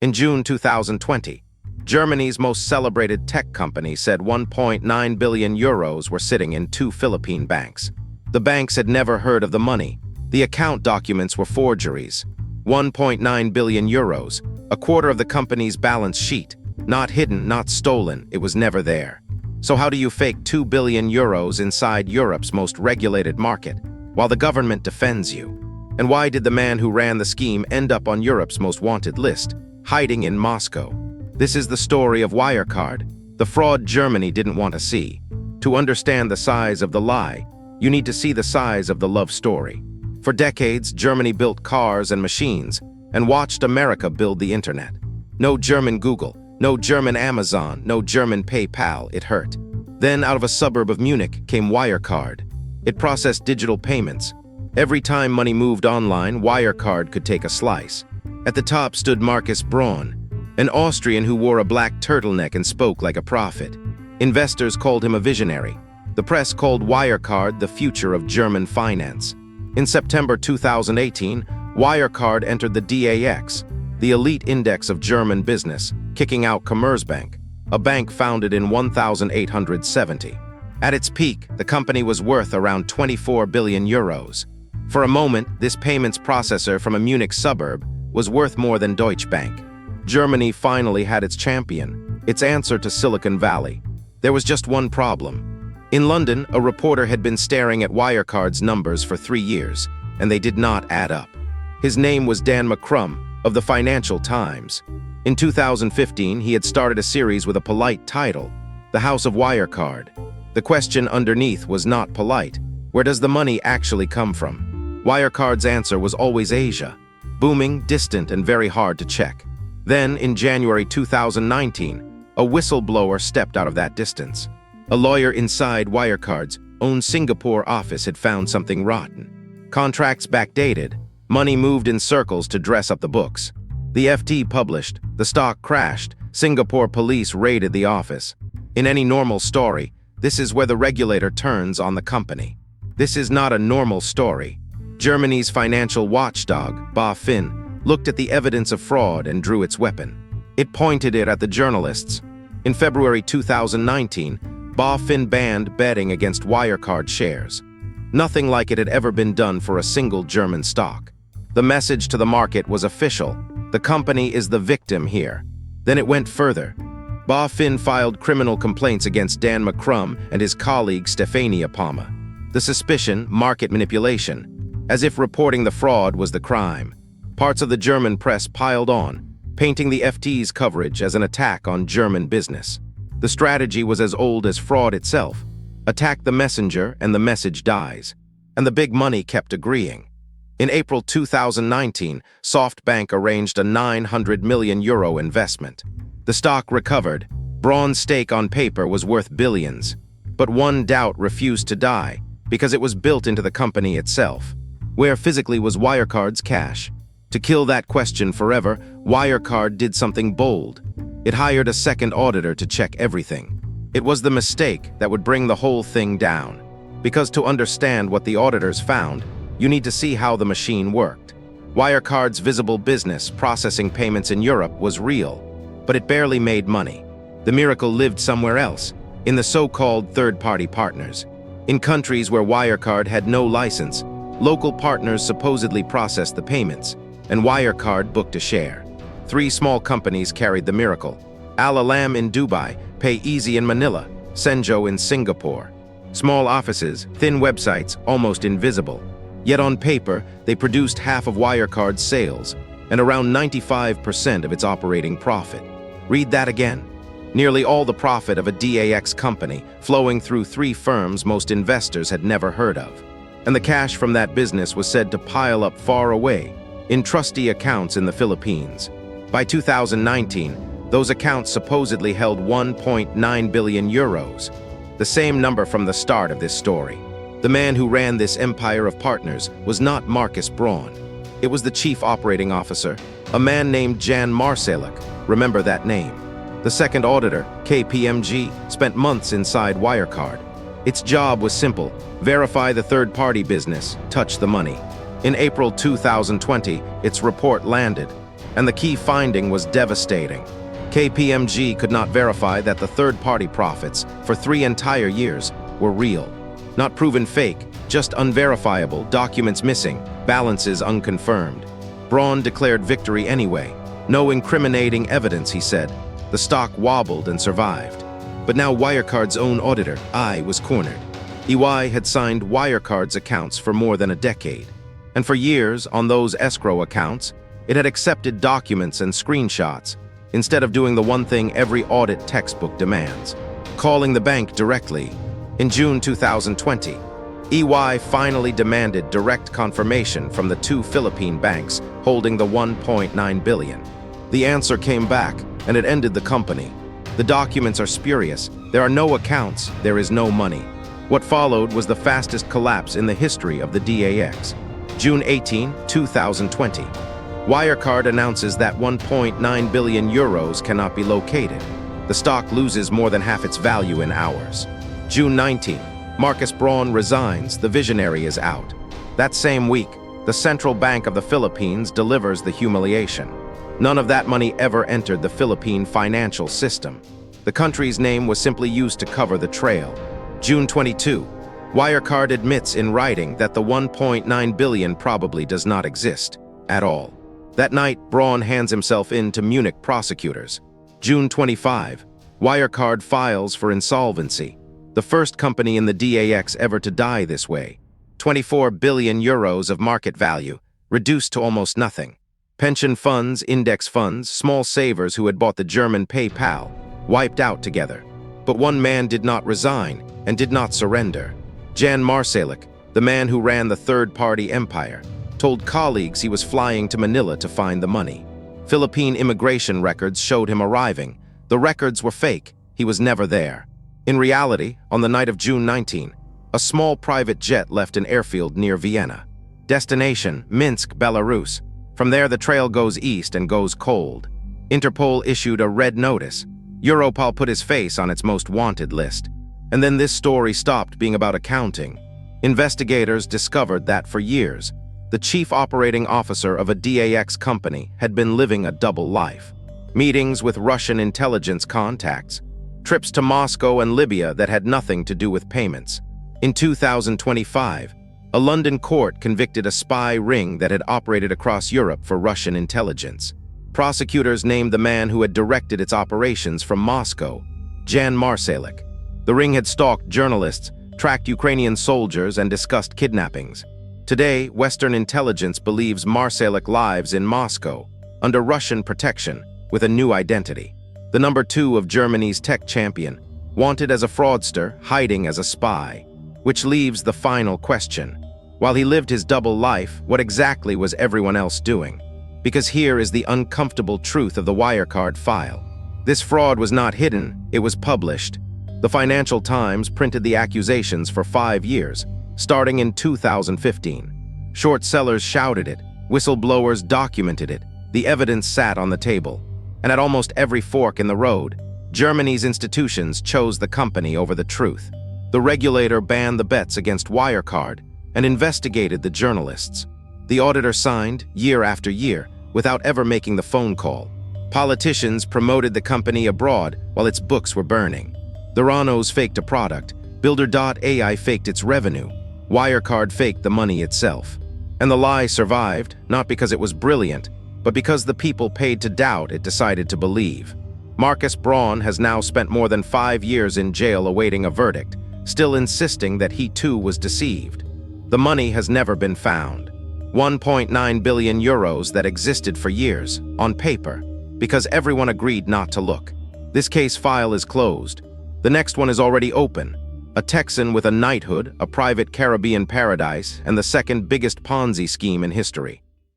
In June 2020, Germany's most celebrated tech company said 1.9 billion euros were sitting in two Philippine banks. The banks had never heard of the money. The account documents were forgeries. 1.9 billion euros, a quarter of the company's balance sheet. Not hidden, not stolen, it was never there. So how do you fake 2 billion euros inside Europe's most regulated market, while the government defends you? And why did the man who ran the scheme end up on Europe's most wanted list, hiding in Moscow? This is the story of Wirecard, the fraud Germany didn't want to see. To understand the size of the lie, you need to see the size of the love story. For decades, Germany built cars and machines, and watched America build the internet. No German Google, no German Amazon, no German PayPal, it hurt. Then out of a suburb of Munich came Wirecard. It processed digital payments. Every time money moved online, Wirecard could take a slice. At the top stood Markus Braun, an Austrian who wore a black turtleneck and spoke like a prophet. Investors called him a visionary. The press called Wirecard the future of German finance. In September 2018, Wirecard entered the DAX, the elite index of German business, kicking out Commerzbank, a bank founded in 1870. At its peak, the company was worth around 24 billion euros. For a moment, this payments processor from a Munich suburb was worth more than Deutsche Bank. Germany finally had its champion, its answer to Silicon Valley. There was just one problem. In London, a reporter had been staring at Wirecard's numbers for 3 years, and they did not add up. His name was Jan Marsalek of the Financial Times. In 2015, he had started a series with a polite title, The House of Wirecard. The question underneath was not polite. Where does the money actually come from? Wirecard's answer was always Asia, booming, distant, and very hard to check. Then, in January 2019, a whistleblower stepped out of that distance. A lawyer inside Wirecard's own Singapore office had found something rotten. Contracts backdated, money moved in circles to dress up the books. The FT published, the stock crashed, Singapore police raided the office. In any normal story, this is where the regulator turns on the company. This is not a normal story. Germany's financial watchdog, BaFin, looked at the evidence of fraud and drew its weapon. It pointed it at the journalists. In February 2019, BaFin banned betting against Wirecard shares. Nothing like it had ever been done for a single German stock. The message to the market was official. The company is the victim here. Then it went further. BaFin filed criminal complaints against Jan Marsalek and his colleague Stefania Palma. The suspicion, market manipulation, as if reporting the fraud was the crime. Parts of the German press piled on, painting the FT's coverage as an attack on German business. The strategy was as old as fraud itself. Attack the messenger and the message dies. And the big money kept agreeing. In April 2019, SoftBank arranged a 900 million euro investment. The stock recovered. Braun's stake on paper was worth billions. But one doubt refused to die, because it was built into the company itself. Where physically was Wirecard's cash? To kill that question forever, Wirecard did something bold. It hired a second auditor to check everything. It was the mistake that would bring the whole thing down. Because to understand what the auditors found, you need to see how the machine worked. Wirecard's visible business, processing payments in Europe, was real, but it barely made money. The miracle lived somewhere else, in the so-called third-party partners. In countries where Wirecard had no license, local partners supposedly processed the payments, and Wirecard booked a share. 3 small companies carried the miracle. Al-Alam in Dubai, PayEasy in Manila, Senjo in Singapore. Small offices, thin websites, almost invisible. Yet on paper, they produced half of Wirecard's sales and around 95% of its operating profit. Read that again. Nearly all the profit of a DAX company flowing through 3 firms most investors had never heard of. And the cash from that business was said to pile up far away, in trustee accounts in the Philippines. By 2019, those accounts supposedly held 1.9 billion euros, the same number from the start of this story. The man who ran this empire of partners was not Markus Braun. It was the chief operating officer, a man named Jan Marsalek. Remember that name. The second auditor, KPMG, spent months inside Wirecard. Its job was simple: verify the third-party business, touch the money. In April 2020, its report landed. And the key finding was devastating. KPMG could not verify that the third-party profits for 3 entire years were real. Not proven fake, just unverifiable, documents missing, balances unconfirmed. Braun declared victory anyway. No incriminating evidence, he said. The stock wobbled and survived. But now Wirecard's own auditor, was cornered. EY had signed Wirecard's accounts for more than a decade. And for years, on those escrow accounts, it had accepted documents and screenshots, instead of doing the one thing every audit textbook demands, calling the bank directly. In June 2020, EY finally demanded direct confirmation from the 2 Philippine banks holding the $1.9 billion. The answer came back, and it ended the company. The documents are spurious. There are no accounts, there is no money. What followed was the fastest collapse in the history of the DAX. June 18, 2020. Wirecard announces that 1.9 billion euros cannot be located. The stock loses more than half its value in hours. June 19, Markus Braun resigns, the visionary is out. That same week, the Central Bank of the Philippines delivers the humiliation. None of that money ever entered the Philippine financial system. The country's name was simply used to cover the trail. June 22, Wirecard admits in writing that the 1.9 billion probably does not exist at all. That night, Braun hands himself in to Munich prosecutors. June 25, Wirecard files for insolvency. The first company in the DAX ever to die this way. 24 billion euros of market value, reduced to almost nothing. Pension funds, index funds, small savers who had bought the German PayPal, wiped out together. But one man did not resign and did not surrender. Jan Marsalek, the man who ran the third-party empire, told colleagues he was flying to Manila to find the money. Philippine immigration records showed him arriving. The records were fake. He was never there. In reality, on the night of June 19, a small private jet left an airfield near Vienna. Destination, Minsk, Belarus. From there, the trail goes east and goes cold. Interpol issued a red notice. Europol put his face on its most wanted list. And then this story stopped being about accounting. Investigators discovered that for years, the chief operating officer of a DAX company had been living a double life. Meetings with Russian intelligence contacts, trips to Moscow and Libya that had nothing to do with payments. In 2025, a London court convicted a spy ring that had operated across Europe for Russian intelligence. Prosecutors named the man who had directed its operations from Moscow, Jan Marsalek. The ring had stalked journalists, tracked Ukrainian soldiers, and discussed kidnappings. Today, Western intelligence believes Marsalek lives in Moscow, under Russian protection, with a new identity. The number 2 of Germany's tech champion, wanted as a fraudster, hiding as a spy. Which leaves the final question. While he lived his double life, what exactly was everyone else doing? Because here is the uncomfortable truth of the Wirecard file. This fraud was not hidden, it was published. The Financial Times printed the accusations for 5 years, starting in 2015. Short sellers shouted it, whistleblowers documented it, the evidence sat on the table. And at almost every fork in the road, Germany's institutions chose the company over the truth. The regulator banned the bets against Wirecard and investigated the journalists. The auditor signed, year after year, without ever making the phone call. Politicians promoted the company abroad while its books were burning. The Ranos faked a product, Builder.ai faked its revenue, Wirecard faked the money itself. And the lie survived, not because it was brilliant, but because the people paid to doubt it decided to believe. Markus Braun has now spent more than 5 years in jail awaiting a verdict, still insisting that he too was deceived. The money has never been found. 1.9 billion euros that existed for years, on paper, because everyone agreed not to look. This case file is closed. The next one is already open. A Texan with a knighthood, a private Caribbean paradise, and the second biggest Ponzi scheme in history.